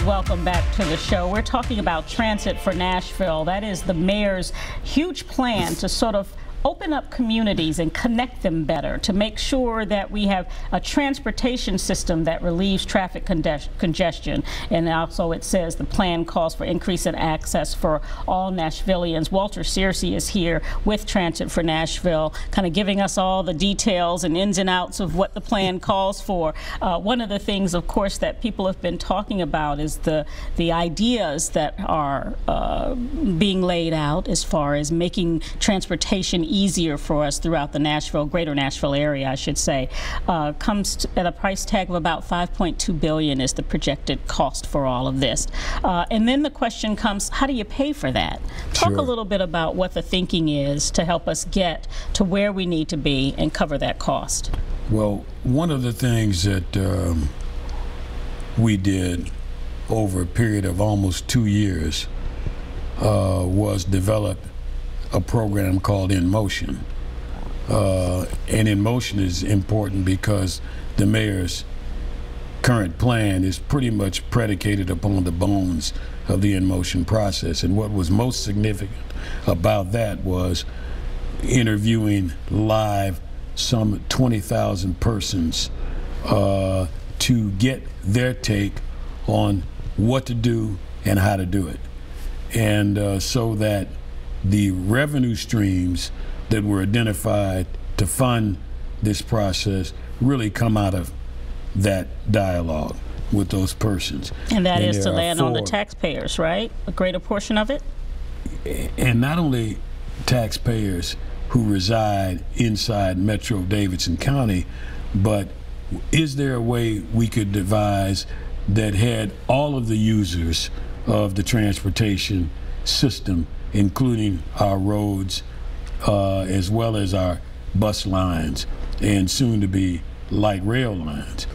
welcome back to the show. We're talking about Transit for Nashville. That is the mayor's huge plan to sort of open up communities and connect them better to make sure that we have a transportation system that relieves traffic congestion. And also it says the plan calls for increase in access for all Nashvillians. Walter Searcy is here with Transit for Nashville, kind of giving us all the details and ins and outs of what the plan calls for. One of the things, of course, that people have been talking about is the ideas that are being laid out as far as making transportation easier for us throughout the greater Nashville area, I should say. Comes at a price tag of about $5.2 billion is the projected cost for all of this. And then the question comes, how do you pay for that? Talk a little bit about what the thinking is to help us get to where we need to be and cover that cost. Well, one of the things that we did over a period of almost 2 years was develop a program called In Motion. And In Motion is important because the mayor's current plan is pretty much predicated upon the bones of the In Motion process. And what was most significant about that was interviewing live some 20,000 persons to get their take on what to do and how to do it. And so that the revenue streams that were identified to fund this process really come out of that dialogue with those persons. And that is to land on the taxpayers, right? A greater portion of it? And not only taxpayers who reside inside Metro Davidson County, but is there a way we could devise that had all of the users of the transportation system, including our roads, as well as our bus lines and soon to be light rail lines.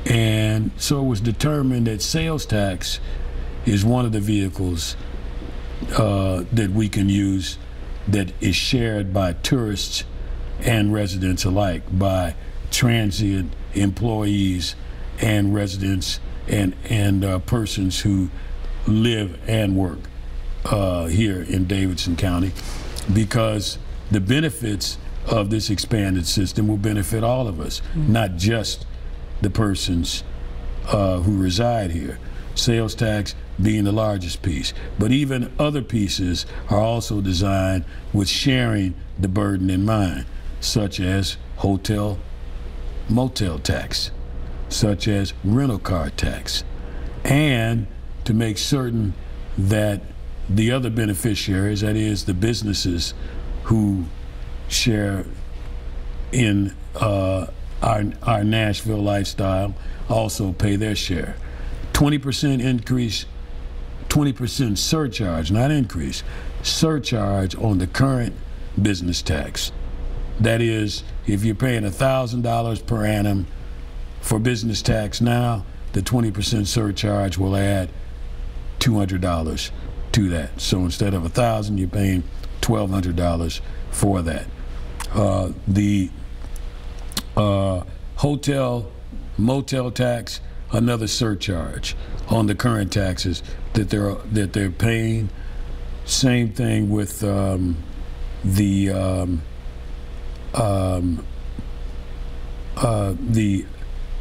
And so it was determined that sales tax is one of the vehicles that we can use that is shared by tourists and residents alike, by transient employees and residents and persons who live and work here in Davidson County, because the benefits of this expanded system will benefit all of us, not just the persons who reside here. Sales tax being the largest piece, but even other pieces are also designed with sharing the burden in mind, such as hotel motel tax, such as rental car tax, and to make certain that the other beneficiaries, that is the businesses who share in our Nashville lifestyle, also pay their share. 20% increase, 20% surcharge, not increase, surcharge on the current business tax. That is, if you're paying $1,000 per annum for business tax now, the 20% surcharge will add $200 to that. So instead of $1,000, you're paying $1,200 for that. The hotel motel tax, another surcharge on the current taxes that they're paying. Same thing with the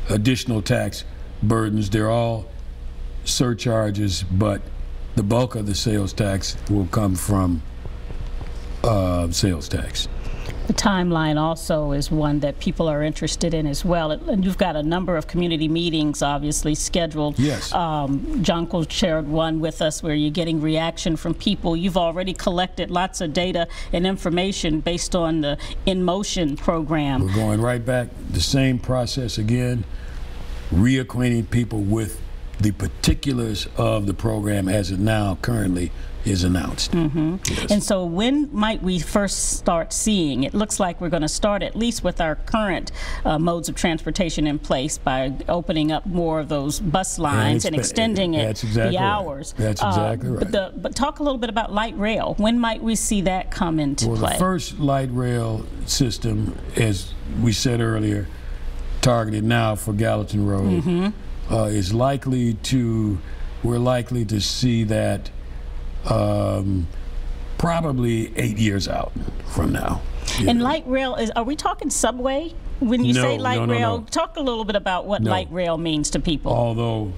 additional tax burdens. They're all surcharges, but the bulk of the sales tax will come from sales tax. The timeline also is one that people are interested in as well. And you've got a number of community meetings obviously scheduled. Yes. Jonko shared one with us where you're getting reaction from people. You've already collected lots of data and information based on the In Motion program. We're going right back, the same process again, reacquainting people with the particulars of the program as it now currently is announced. Yes. And so when might we first start seeing? It looks like we're going to start at least with our current modes of transportation in place by opening up more of those bus lines and extending the hours. That's exactly right. But talk a little bit about light rail. When might we see that come into play? Well, the first light rail system, as we said earlier, targeted now for Gallatin Road, is likely to we're likely to see that probably 8 years out from now. And light rail, are we talking subway? When you say light rail, no. talk a little bit about what light rail means to people. Although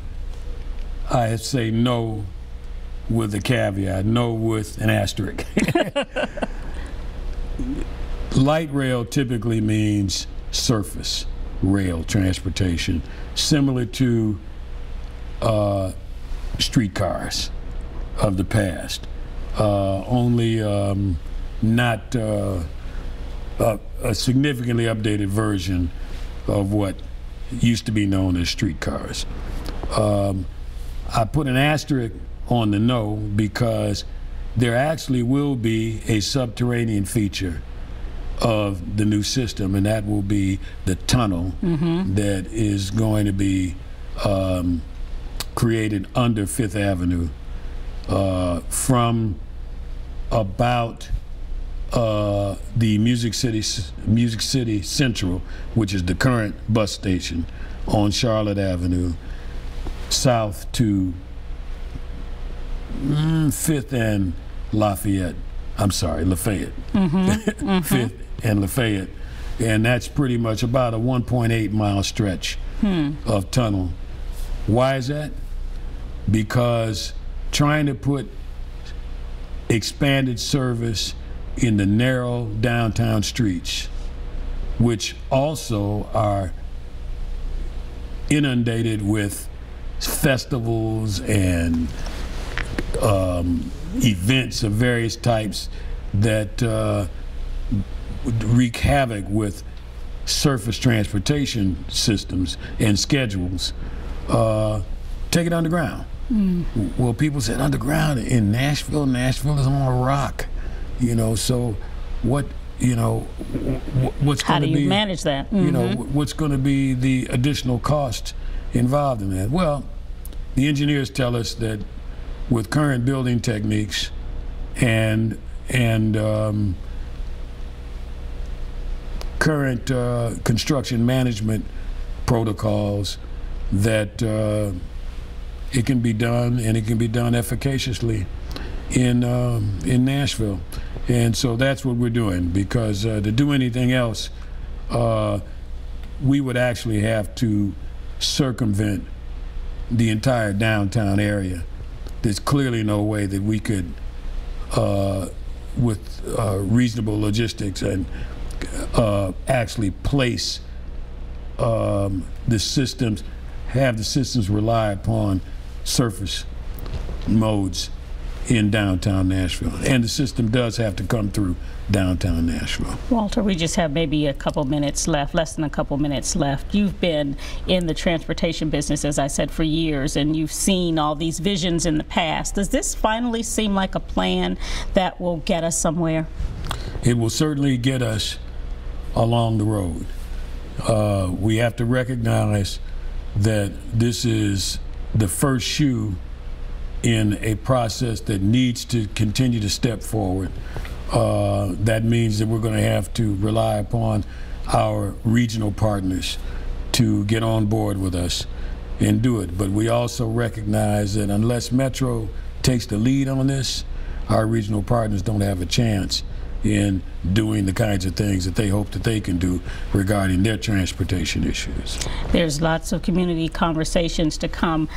I say no with a caveat, no with an asterisk. Light rail typically means surface rail transportation, similar to streetcars of the past, only not a significantly updated version of what used to be known as streetcars. I put an asterisk on the no because there actually will be a subterranean feature of the new system, and that will be the tunnel that is going to be created under Fifth Avenue from about the Music City Central, which is the current bus station on Charlotte Avenue, south to Fifth and Lafayette. I'm sorry, Lafayette. Fifth and Lafayette. And that's pretty much about a 1.8 mile stretch of tunnel. Why is that? Because trying to put expanded service in the narrow downtown streets, which also are inundated with festivals and events of various types that wreak havoc with surface transportation systems and schedules, take it underground. Well, people said underground in Nashville. Nashville is on a rock, you know. So, what, you know, what's going to be? How do you manage that? You know, what's going to be the additional cost involved in that? Well, the engineers tell us that with current building techniques and current construction management protocols, that it can be done, and it can be done efficaciously in Nashville. And so that's what we're doing, because to do anything else, we would actually have to circumvent the entire downtown area. There's clearly no way that we could, with reasonable logistics, and actually place the systems, have the systems rely upon surface modes in downtown Nashville. And the system does have to come through downtown Nashville. Walter, we just have maybe a couple minutes left, less than a couple minutes left. You've been in the transportation business, as I said, for years, and you've seen all these visions in the past. Does this finally seem like a plan that will get us somewhere? It will certainly get us along the road. We have to recognize that this is the first shoe in a process that needs to continue to step forward. That means that we're going to have to rely upon our regional partners to get on board with us and do it. But we also recognize that unless Metro takes the lead on this, our regional partners don't have a chance in doing the kinds of things that they hope that they can do regarding their transportation issues. There's lots of community conversations to come.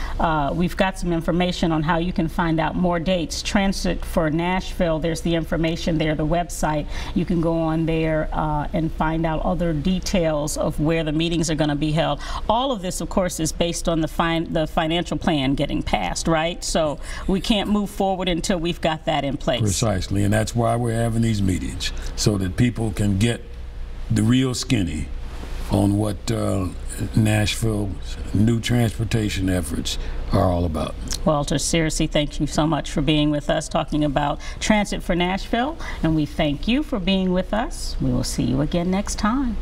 We've got some information on how you can find out more dates. Transit for Nashville, there's the information there, the website. You can go on there and find out other details of where the meetings are going to be held. All of this, of course, is based on the financial plan getting passed, right? So we can't move forward until we've got that in place. Precisely, and that's why we're having these meetings, so that people can get the real skinny on what Nashville's new transportation efforts are all about. Walter Searcy, thank you so much for being with us, talking about Transit for Nashville, and we thank you for being with us. We will see you again next time.